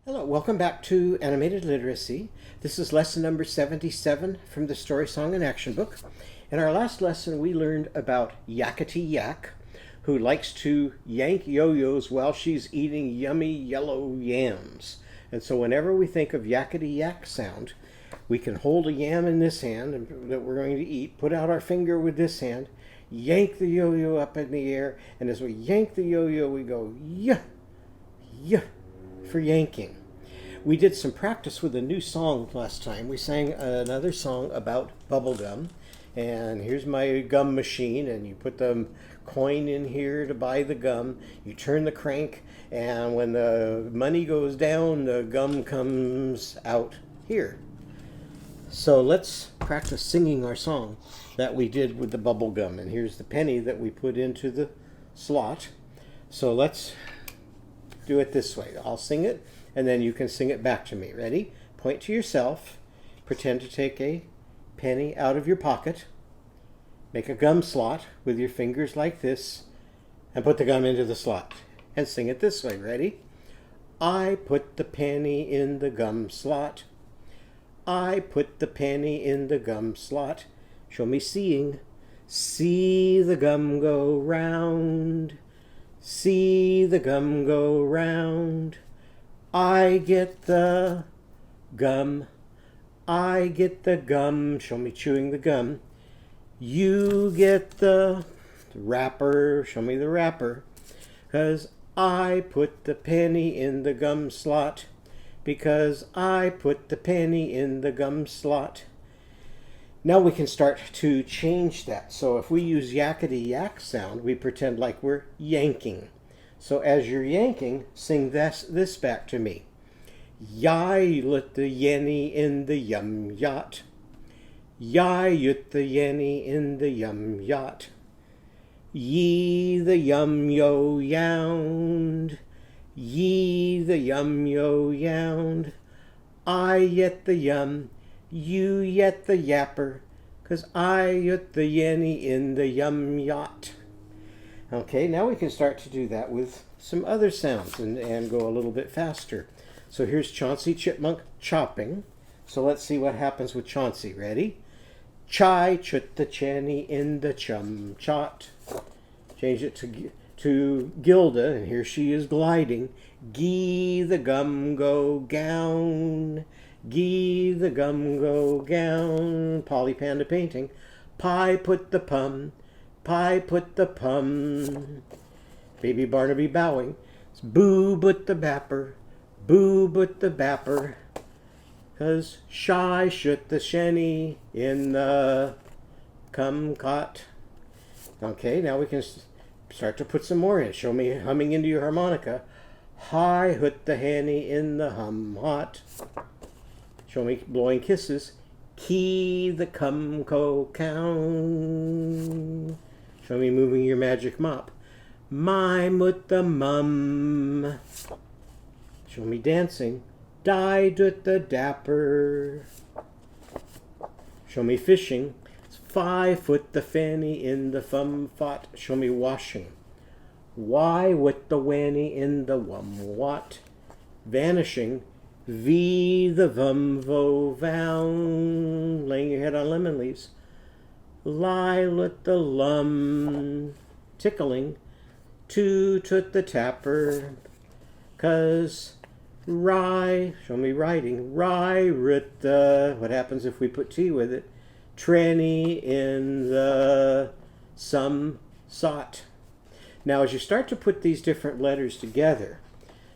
Hello, welcome back to Animated Literacy. This is lesson number 77 from the Story Song and Action book. In our last lesson, we learned about Yakety Yak, who likes to yank yo-yos while she's eating yummy yellow yams. And so whenever we think of Yakety Yak sound, we can hold a yam in this hand that we're going to eat, put out our finger with this hand, yank the yo-yo up in the air, and as we yank the yo-yo, we go yeah, yeah, for yanking. We did some practice with a new song last time. We sang another song about bubblegum. And here's my gum machine, and you put the coin in here to buy the gum. You turn the crank, and when the money goes down, the gum comes out here. So let's practice singing our song that we did with the bubblegum. And here's the penny that we put into the slot. So let's do it this way. I'll sing it, and then you can sing it back to me. Ready? Point to yourself. Pretend to take a penny out of your pocket. Make a gum slot with your fingers like this, and put the gum into the slot. And sing it this way. Ready? I put the penny in the gum slot. I put the penny in the gum slot. Show me seeing. See the gum go round. See the gum go round. I get the gum. I get the gum. Show me chewing the gum. You get the wrapper. Show me the wrapper. 'Cause I put the penny in the gum slot. Because I put the penny in the gum slot. Now we can start to change that. So if we use Yakety Yak sound, we pretend like we're yanking. So as you're yanking, sing this back to me. Yai lit the yenny in the yum yacht. Yai yut the yenny in the yum yacht. Ye the yum yo yound. Ye the yum yo yound. I yet the yum. You yet the yapper, 'cause I yut the yenny in the yum yacht. Okay, now we can start to do that with some other sounds and go a little bit faster. So here's Chauncey Chipmunk chopping. So let's see what happens with Chauncey. Ready? Chai chut the chenny in the chum chot. Change it to Gilda, and here she is gliding. Gee the gum go gown. Gee the gum go gown. Polly Panda painting. Pie put the pum. Pie put the pum. Baby Barnaby bowing. Boo but the bapper. Boo but the bapper. 'Cause shy shoot the shenny in the cot. Okay, now we can start to put some more in. Show me humming into your harmonica. Hi hut the henny in the hum hot. Show me blowing kisses. Key the cum co cow. Show me moving your magic mop. Mime with the mum. Show me dancing. Died with the dapper. Show me fishing. 5 foot the fanny in the fum fot. Show me washing. Why with the wanny in the wum wat. Vanishing. V the vum vo vown. Laying your head on lemon leaves. Lie with the lum. Tickling. Toot the tapper. 'Cause rye. Show me writing. Rye writ the. What happens if we put T with it? Tranny in the some sot. Now as you start to put these different letters together,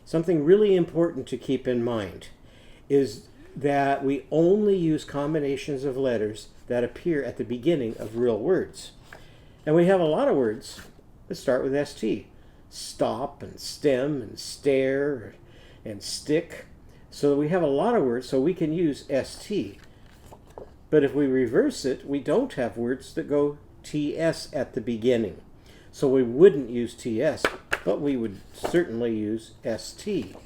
something really important to keep in mind is that we only use combinations of letters that appear at the beginning of real words. And we have a lot of words that start with ST. Stop and stem and stare and stick. So we have a lot of words, so we can use ST. But if we reverse it, we don't have words that go TS at the beginning. So we wouldn't use TS, but we would certainly use ST.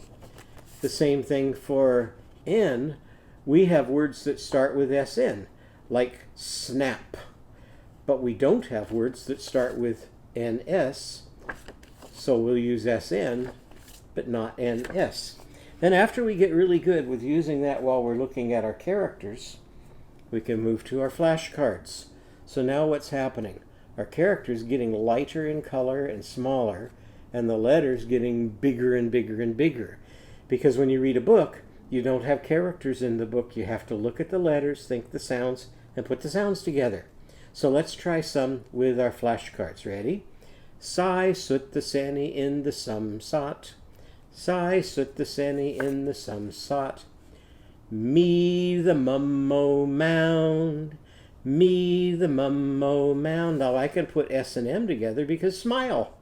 The same thing for N. We have words that start with SN, like snap. But we don't have words that start with NS, so we'll use SN, but not NS. And after we get really good with using that while we're looking at our characters, we can move to our flashcards. So now what's happening? Our character's getting lighter in color and smaller, and the letters getting bigger and bigger and bigger. Because when you read a book, you don't have characters in the book. You have to look at the letters, think the sounds, and put the sounds together. So let's try some with our flashcards. Ready? Sai sut the sani in the sum sot. Sai sut the sani in the sum sot. Me the mummo mound. Me the mummo mound. Now I can put S and M together because smile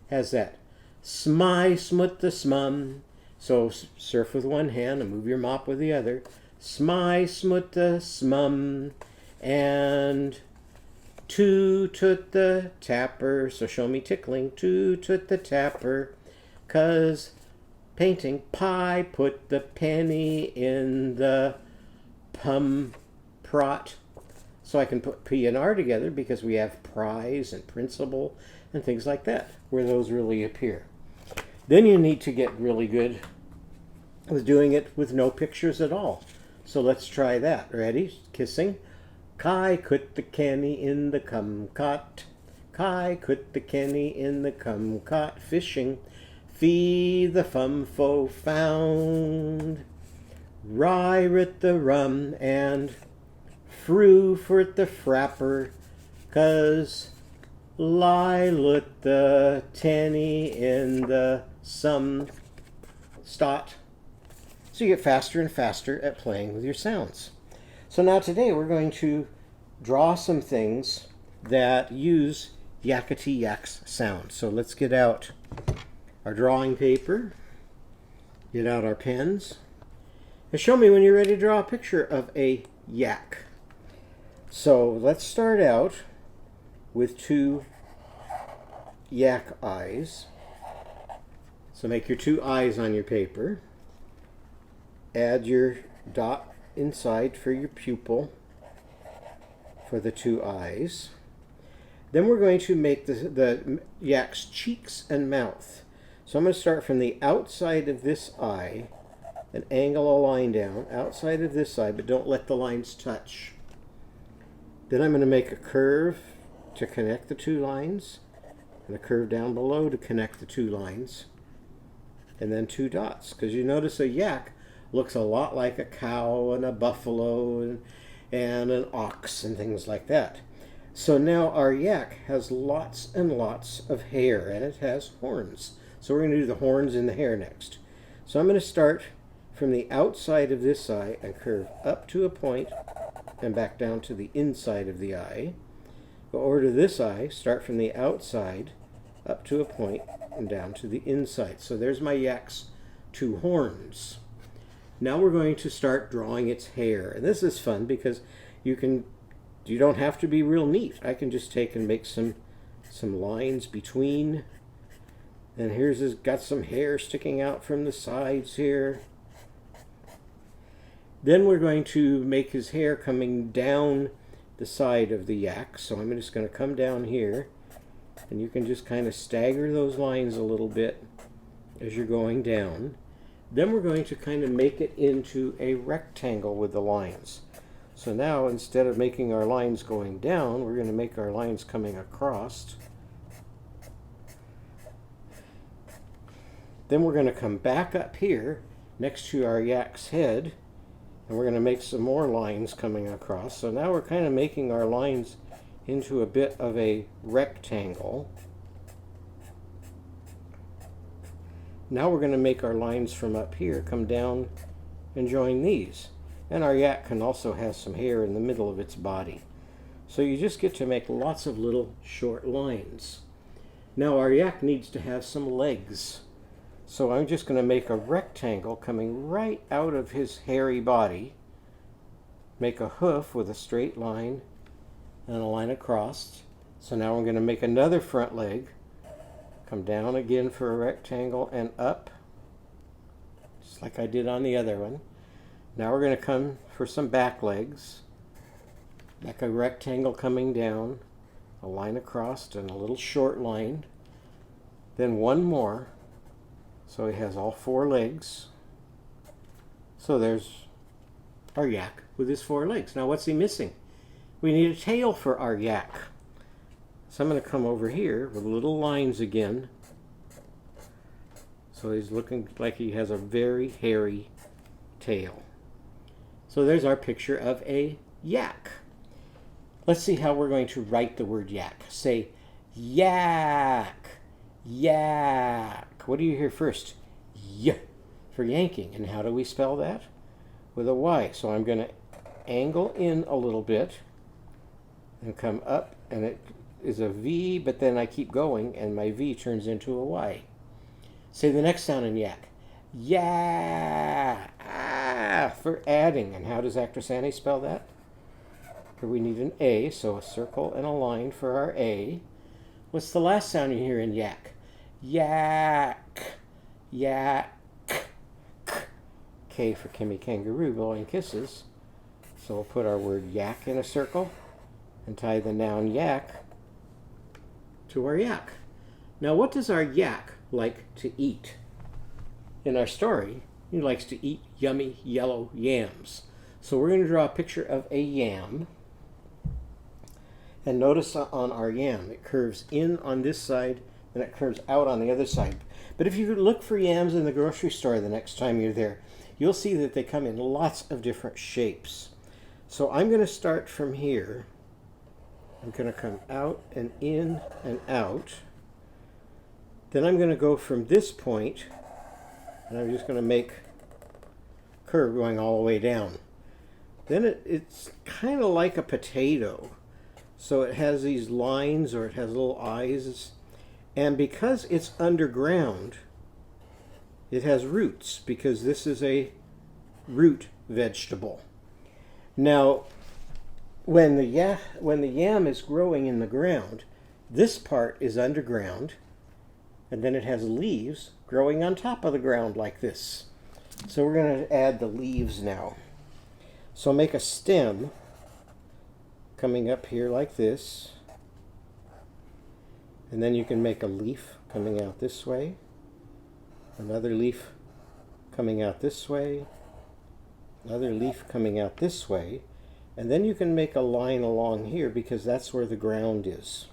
has that. Smy smut the smum. So surf with one hand and move your mop with the other. Smy smut the smum. And toot toot the tapper. So show me tickling. Toot toot the tapper. 'Cause painting pie put the penny in the pum prot. So I can put P and R together because we have prize and principal and things like that, where those really appear. Then you need to get really good with doing it with no pictures at all. So let's try that. Ready? Kissing. Kai kut the kenny in the kumquat. Kai kut the kenny in the kumquat. Fishing. Fee the fumfo found. Rye rit the rum and frou for the frapper. 'Cause lie lut the tenny in the sum stot. So you get faster and faster at playing with your sounds. So now today we're going to draw some things that use Yakety Yak's sound. So let's get out our drawing paper, get out our pens, and show me when you're ready to draw a picture of a yak. So let's start out with two yak eyes. So make your two eyes on your paper. Add your dot inside for your pupil for the two eyes. Then we're going to make the yak's cheeks and mouth. So I'm going to start from the outside of this eye and angle a line down outside of this eye, but don't let the lines touch. Then I'm going to make a curve to connect the two lines and a curve down below to connect the two lines, and then two dots, because you notice a yak looks a lot like a cow and a buffalo and an ox and things like that. So now our yak has lots and lots of hair, and it has horns. So we're going to do the horns and the hair next. So I'm going to start from the outside of this eye and curve up to a point and back down to the inside of the eye. Go over to this eye, start from the outside up to a point and down to the inside. So there's my yak's two horns. Now we're going to start drawing its hair. And this is fun because you don't have to be real neat. I can just take and make some lines between. And here's got some hair sticking out from the sides here. Then we're going to make his hair coming down the side of the yak. So I'm just going to come down here, and you can just kind of stagger those lines a little bit as you're going down. Then we're going to kind of make it into a rectangle with the lines. So now instead of making our lines going down, we're going to make our lines coming across. Then we're going to come back up here next to our yak's head, and we're going to make some more lines coming across. So now we're kind of making our lines into a bit of a rectangle. Now we're going to make our lines from up here come down and join these. And our yak can also have some hair in the middle of its body. So you just get to make lots of little short lines. Now our yak needs to have some legs. So I'm just going to make a rectangle coming right out of his hairy body. Make a hoof with a straight line and a line across. So now I'm going to make another front leg. Come down again for a rectangle and up, just like I did on the other one. Now we're going to come for some back legs. Like a rectangle coming down, a line across and a little short line. Then one more. So he has all four legs. So there's our yak with his 4 legs. Now what's he missing? We need a tail for our yak. So I'm going to come over here with little lines again. So he's looking like he has a very hairy tail. So there's our picture of a yak. Let's see how we're going to write the word yak. Say yak, yak. What do you hear first? Y for yanking. And how do we spell that? With a Y. So I'm going to angle in a little bit and come up, and it is a V, but then I keep going and my V turns into a Y. Say the next sound in yak. Yeah, for adding. And how does Actress Annie spell that? Here we need an A, so a circle and a line for our A. What's the last sound you hear in yak? Yak, yak. K for Kimmy Kangaroo, blowing kisses. So we'll put our word yak in a circle and tie the noun yak to our yak. Now what does our yak like to eat? In our story, he likes to eat yummy yellow yams. So we're going to draw a picture of a yam. And notice on our yam, it curves in on this side and it curves out on the other side. But if you look for yams in the grocery store the next time you're there, you'll see that they come in lots of different shapes. So I'm going to start from here. I'm going to come out and in and out. Then I'm going to go from this point, and I'm just going to make a curve going all the way down. Then it's kind of like a potato. So it has these lines, or it has little eyes. And because it's underground, it has roots, because this is a root vegetable. Now, when the yam is growing in the ground, this part is underground, and then it has leaves growing on top of the ground like this. So we're going to add the leaves now. So make a stem coming up here like this, and then you can make a leaf coming out this way, another leaf coming out this way, another leaf coming out this way, and then you can make a line along here because that's where the ground is.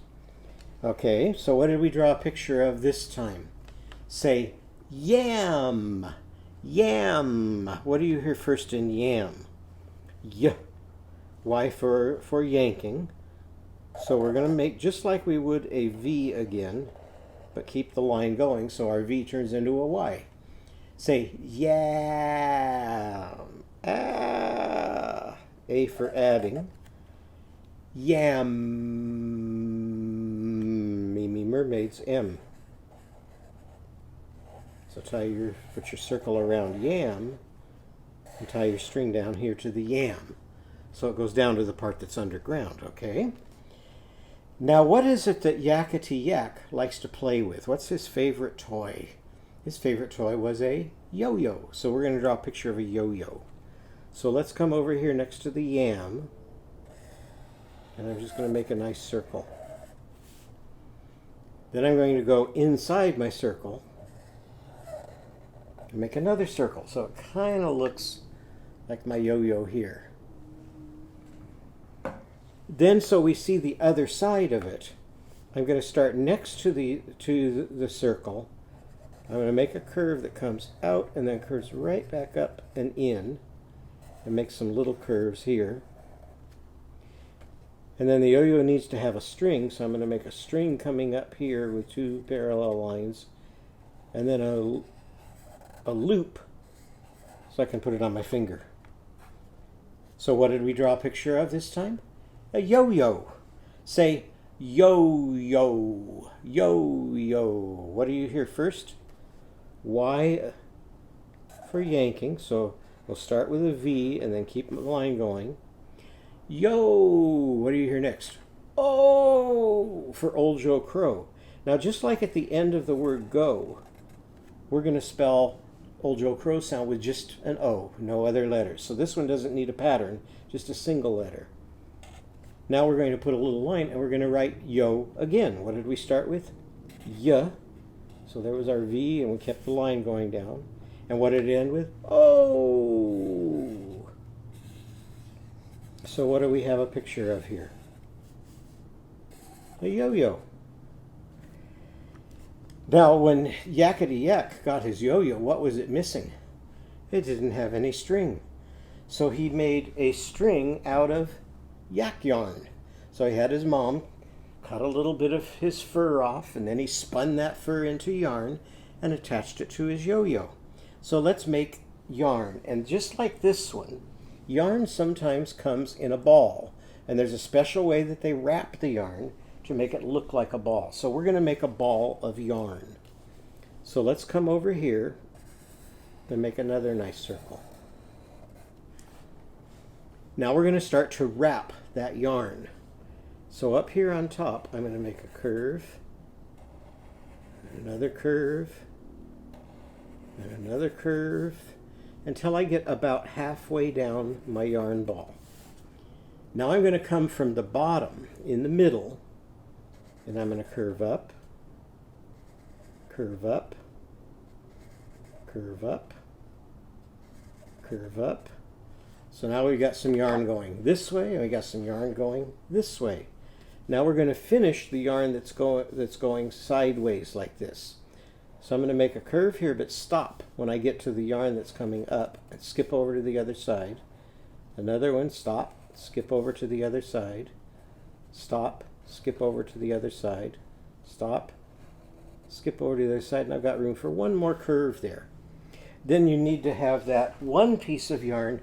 Okay, so what did we draw a picture of this time? Say yam, yam. What do you hear first in yam? Y. Y for yanking. So we're going to make just like we would a V again, but keep the line going so our V turns into a Y. Say yam. Ah. A for adding. Yam. Mimi Mermaids. M. So put your circle around yam and tie your string down here to the yam. So it goes down to the part that's underground, okay? Now what is it that Yakety Yak likes to play with? What's his favorite toy? His favorite toy was a yo-yo. So we're going to draw a picture of a yo-yo. So let's come over here next to the yam. And I'm just going to make a nice circle. Then I'm going to go inside my circle and make another circle. So it kind of looks like my yo-yo here. Then, so we see the other side of it, I'm going to start next to the circle. I'm going to make a curve that comes out and then curves right back up and in, and make some little curves here. And then the yo-yo needs to have a string, so I'm going to make a string coming up here with 2 parallel lines, and then a loop so I can put it on my finger. So what did we draw a picture of this time? A yo-yo. Say yo-yo, yo-yo. What do you hear first? Y for yanking, so we'll start with a V and then keep the line going. Yo, what do you hear next? Oh, for Old Joe Crow. Now just like at the end of the word go, we're going to spell Old Joe Crow sound with just an O, no other letters. So this one doesn't need a pattern, just a single letter. Now we're going to put a little line and we're going to write yo again. What did we start with? Y. So there was our V and we kept the line going down. And what did it end with? Oh. So what do we have a picture of here? A yo-yo. Now, when Yakety Yak got his yo-yo, what was it missing? It didn't have any string. So he made a string out of yak yarn. So he had his mom cut a little bit of his fur off, and then he spun that fur into yarn and attached it to his yo-yo. So let's make yarn. And just like this one, yarn sometimes comes in a ball. And there's a special way that they wrap the yarn to make it look like a ball. So we're going to make a ball of yarn. So let's come over here and make another nice circle. Now we're going to start to wrap that yarn. So up here on top, I'm going to make a curve, and another curve, and another curve, until I get about halfway down my yarn ball. Now I'm going to come from the bottom in the middle, and I'm going to curve up, curve up, curve up, curve up. So now we've got some yarn going this way, and we got some yarn going this way. Now we're going to finish the yarn that's going sideways like this. So I'm going to make a curve here, but stop when I get to the yarn that's coming up, and skip over to the other side. Another one, stop, skip over to the other side, stop, skip over to the other side, stop, skip over to the other side, and I've got room for one more curve there. Then you need to have that one piece of yarn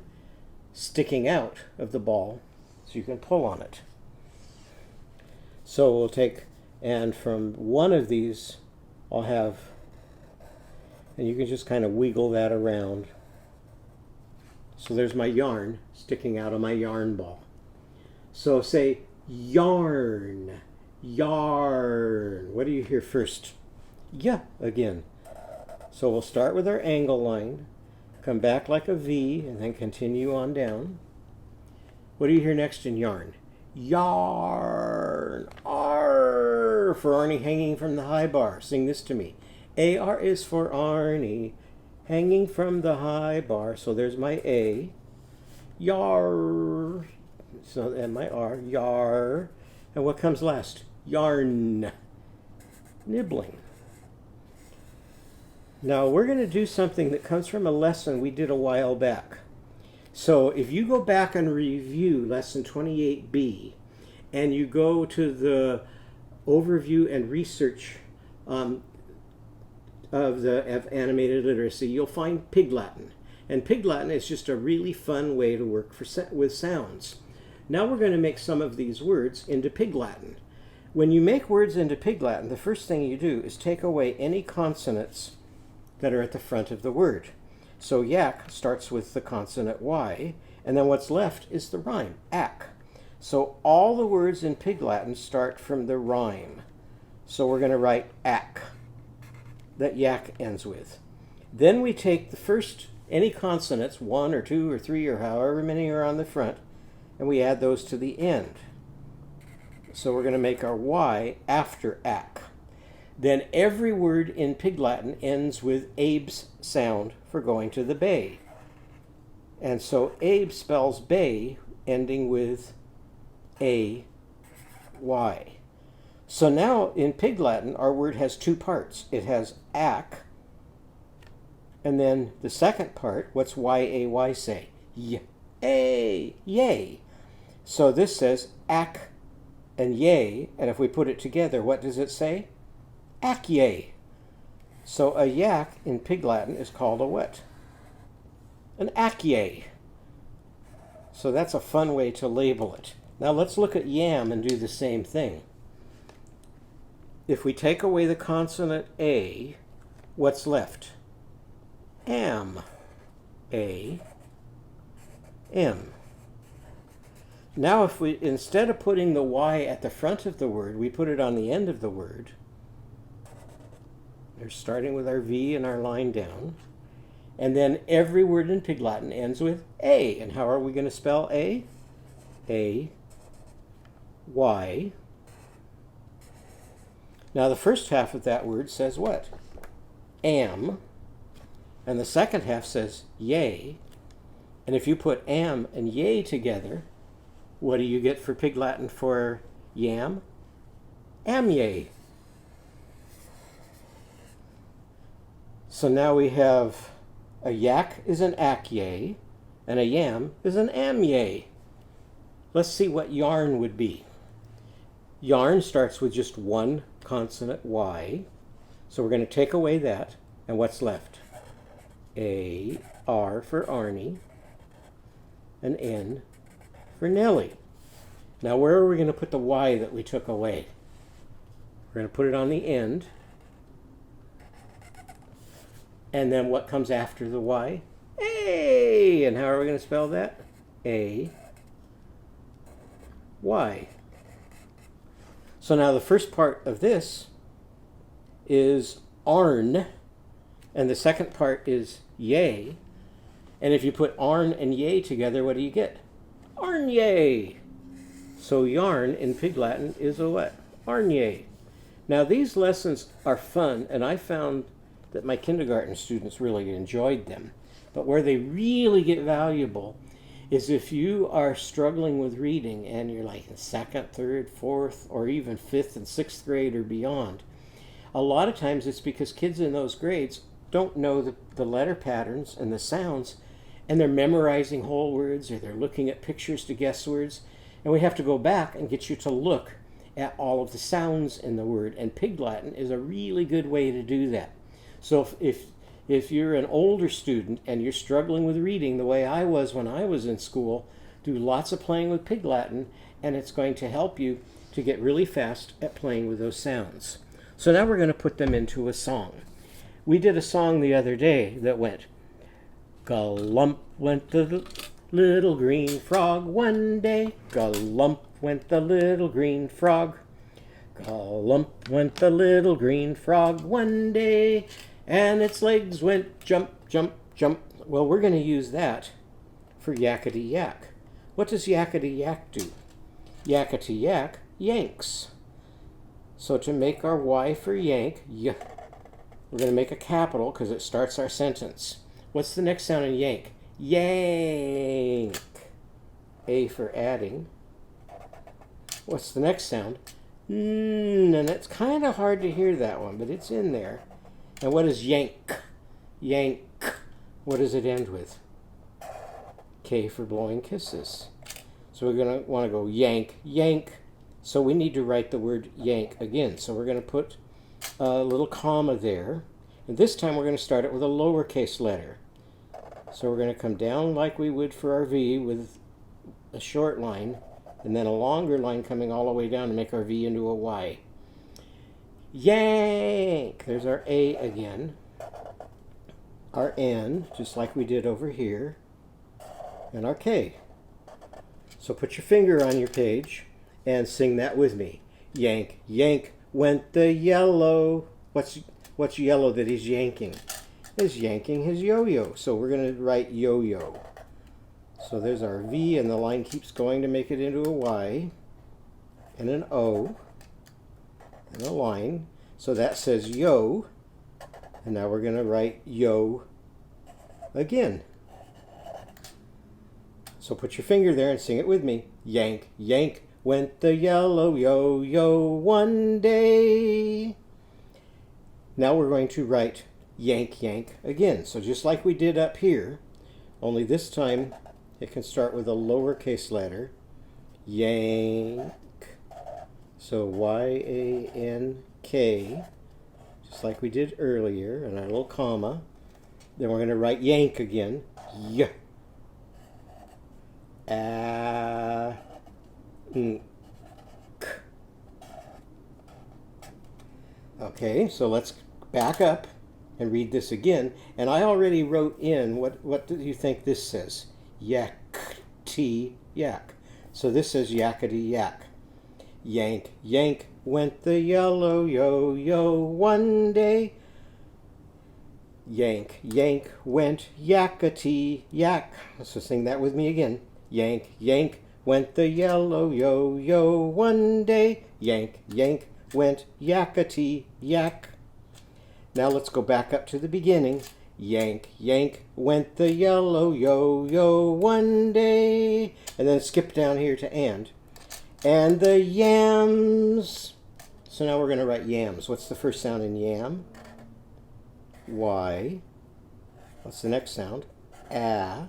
sticking out of the ball so you can pull on it. So we'll take, and from one of these I'll have, and you can just kind of wiggle that around. So there's my yarn sticking out of my yarn ball. So say yarn, yarn. What do you hear first? Yeah, again. So we'll start with our angle line, come back like a V, and then continue on down. What do you hear next in yarn? Yarn. R for Arnie hanging from the high bar. Sing this to me. AR is for Arnie hanging from the high bar. So there's my A. Yar. So and my R. Yar. And what comes last? Yarn. Nibbling. Now we're going to do something that comes from a lesson we did a while back. So if you go back and review lesson 28B, and you go to the overview and research of animated literacy, you'll find Pig Latin. And Pig Latin is just a really fun way to work with sounds. Now we're going to make some of these words into Pig Latin. When you make words into Pig Latin, the first thing you do is take away any consonants that are at the front of the word. So yak starts with the consonant Y, and then what's left is the rhyme, ak. So all the words in Pig Latin start from the rhyme. So we're going to write ak, that yak ends with. Then we take the first, any consonants, 1 or 2 or 3 or however many are on the front, and we add those to the end. So we're going to make our Y after ak. Then every word in Pig Latin ends with Abe's sound for going to the bay. And so Abe spells bay ending with A-Y. So now in Pig Latin, our word has two parts. It has ak, and then the second part, what's Y-A-Y say? Y-A, yay. So this says ak and yay, and if we put it together, what does it say? Ak-yay. So a yak in Pig Latin is called a what? An ak-yay. So that's a fun way to label it. Now let's look at yam and do the same thing. If we take away the consonant A, what's left? Am. A. M. Now if we, instead of putting the Y at the front of the word, we put it on the end of the word. We're starting with our V and our line down. And then every word in Pig Latin ends with A. And how are we going to spell A? A. Y. Now the first half of that word says what? Am. And the second half says yay. And if you put am and yay together, What do you get for Pig Latin for yam? Amye. So now we have a yak is an akye, and a yam is an amye. Let's see what yarn would be. Yarn starts with just one consonant Y. So we're going to take away that, and what's left? A, R for Arnie, an N for Nellie. Now where are we going to put the Y that we took away? We're going to put it on the end. And then what comes after the Y? A. And how are we going to spell that? A, Y. So now the first part of this is arn, and the second part is yay. And if you put arn and yay together, what do you get? Arnyay. So yarn in Pig Latin is a what? Arnyay. Now these lessons are fun, and I found that my kindergarten students really enjoyed them. But where they really get valuable is if you are struggling with reading and you're like in second, third, fourth, or even fifth and sixth grade or beyond. A lot of times it's because kids in those grades don't know the letter patterns and the sounds, and they're memorizing whole words, or they're looking at pictures to guess words. And we have to go back and get you to look at all of the sounds in the word. And Pig Latin is a really good way to do that. So if you're an older student and you're struggling with reading the way I was when I was in school, do lots of playing with Pig Latin, and it's going to help you to get really fast at playing with those sounds. So now we're going to put them into a song. We did a song the other day that went, Galump went the little green frog one day. Galump went the little green frog. Galump went the little green frog one day, and its legs went jump, jump, jump. Well, we're going to use that for Yakety Yak. What does Yakety Yak do? Yakety Yak yanks. So to make our Y for yank, we're going to make a capital because it starts our sentence. What's the next sound in yank? Yank. A for adding. What's the next sound? And it's kind of hard to hear that one, but it's in there. And what is yank? Yank. What does it end with? K for blowing kisses. So we're going to want to go yank, yank. So we need to write the word yank again. So we're going to put a little comma there. And this time we're going to start it with a lowercase letter. So we're going to come down like we would for our V with a short line, and then a longer line coming all the way down to make our V into a Y. Yank! There's our A again. Our N, just like we did over here. And our K. So put your finger on your page and sing that with me. Yank, yank, went the yellow. What's yellow that he's yanking? He's yanking his yo-yo. So we're going to write yo-yo. So there's our V, and the line keeps going to make it into a Y, and an O, and a line. So that says yo, and now we're going to write yo again. So put your finger there and sing it with me. Yank, yank, went the yellow yo-yo one day. Now we're going to write yank, yank again. So just like we did up here, only this time it can start with a lowercase letter. Yank. So Y-A-N-K, just like we did earlier, and our little comma. Then we're going to write yank again. Y. A. N. K. Okay, so let's back up and read this again. And I already wrote in, what do you think this says? Yakety yak. So this says Yakety Yak. Yank, yank, went the yellow yo-yo one day. Yank, yank, went Yakety Yak. So sing that with me again. Yank, yank, went the yellow yo-yo one day. Yank, yank, went Yakety Yak. Now let's go back up to the beginning Yank, yank, went the yellow yo-yo one day. And then skip down here to and. And the yams. So now we're going to write yams. What's the first sound in yam? Y. What's the next sound? A.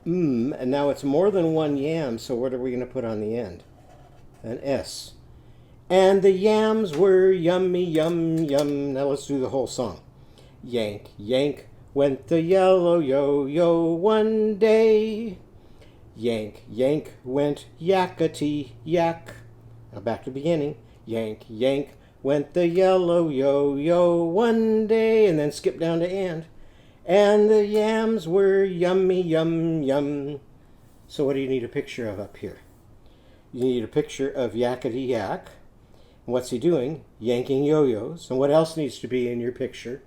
And now it's more than one yam, so what are we going to put on the end? An S. And the yams were yummy, yum, yum. Now let's do the whole song. Yank, yank, went the yellow yo-yo one day. Yank, yank, went yakety yak. Now back to the beginning. Yank, yank, went the yellow yo-yo one day. And then skip down to and. And the yams were yummy, yum, yum. So what do you need a picture of up here? You need a picture of Yakety Yak. And what's he doing? Yanking yo-yos. And what else needs to be in your picture?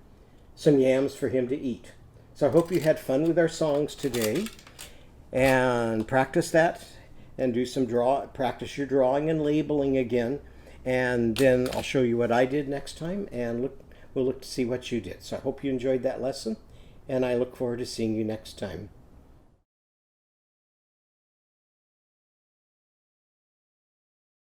Some yams for him to eat. So I hope you had fun with our songs today. And practice that. And do some practice your drawing and labeling again. And then I'll show you what I did next time. And we'll look to see what you did. So I hope you enjoyed that lesson. And I look forward to seeing you next time.